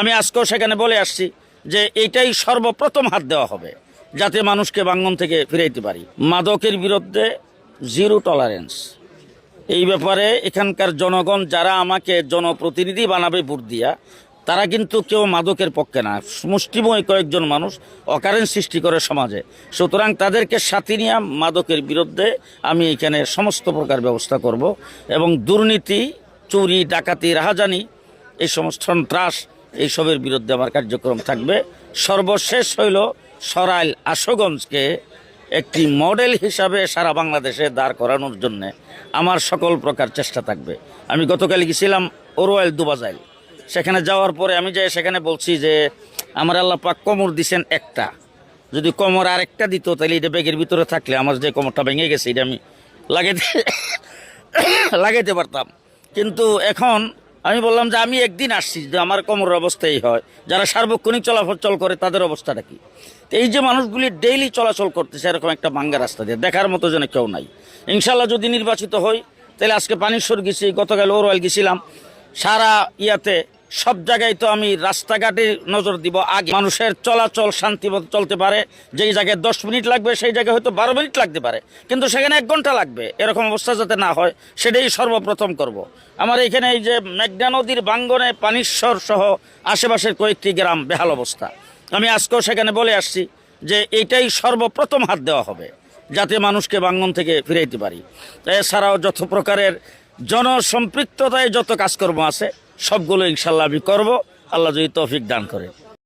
আমি আজকেও সেখানে বলে আসছি যে এইটাই সর্বপ্রথম হাত দেওয়া হবে, যাতে মানুষকে বাঙ্গন থেকে ফিরাইতে পারি। মাদকের বিরুদ্ধে জিরো টলারেন্স। এই ব্যাপারে এখানকার জনগণ যারা আমাকে জনপ্রতিনিধি বানাবে ভোট দিয়া, তারা কিন্তু কেউ মাদকের পক্ষে না। মুষ্টিময় কয়েকজন মানুষ অকারেন্স সৃষ্টি করে সমাজে, সুতরাং তাদেরকে সাথে নিয়ে মাদকের বিরুদ্ধে আমি এখানে সমস্ত প্রকার ব্যবস্থা করব এবং দুর্নীতি, চুরি, ডাকাতি, রাহাজানি, এই সমস্ত সন্ত্রাস, এইসবের বিরুদ্ধে আমার কার্যক্রম থাকবে। সর্বশেষ হইল সরাইল আশুগঞ্জকে একটি মডেল হিসাবে সারা বাংলাদেশে দাঁড় করানোর জন্য আমার সকল প্রকার চেষ্টা থাকবে। আমি গতকাল গেছিলাম ওরওয়াইল দুবাজাইল, সেখানে যাওয়ার পরে আমি যাই সেখানে বলছি যে আমার আল্লাহ পাক কোমর দিছেন একটা, যদি কোমর আরেকটা দিত তাহলে এটা ব্যাগের ভিতরে থাকলে আমার যে কোমরটা ভেঙে গেছে এটা আমি লাগাইতে পারতাম। কিন্তু এখন আমি বললাম যে আমি একদিন আসছি, যে আমার কোমরের অবস্থা এই হয়, যারা সার্বক্ষণিক চলাচল করে তাদের অবস্থাটা কি? তো এই যে মানুষগুলি ডেইলি চলাচল করতেছে এরকম একটা ভাঙ্গা রাস্তা দিয়ে, দেখার মতো যেন কেউ নাই। ইনশাল্লাহ যদি নির্বাচিত হই তাহলে আজকে পানিশ্বর গেছি, গতকাল ওরওয়াইল গেছিলাম, সারা ইয়াতে সব জায়গায় তো আমি রাস্তাঘাটে নজর দিব। আগে মানুষের চলাচল শান্তিমতো চলতে পারে, যেই জায়গায় 10 মিনিট লাগবে সেই জায়গায় হয়তো 12 মিনিট লাগতে পারে, কিন্তু সেখানে 1 ঘন্টা লাগবে, এরকম অবস্থা যাতে না হয় সেটাই সর্বপ্রথম করব। আমার এখানে এই যে মেঘনা নদীর বাঙ্গনে পানিশ্বর সহ আশেপাশের কয়েকটি গ্রাম বেহাল অবস্থা, আমি আজকেও সেখানে বলে আসছি যে এইটাই সর্বপ্রথম হাত দেওয়া হবে, যাতে মানুষকে বাঙ্গন থেকে ফিরাইতে পারি। এছাড়াও যত প্রকারের জনসম্পৃক্ততায় যত কাজকর্ম আছে সবগুলো ইনশাল্লাহ আমি করব, আল্লাহ যদি তৌফিক দান করে।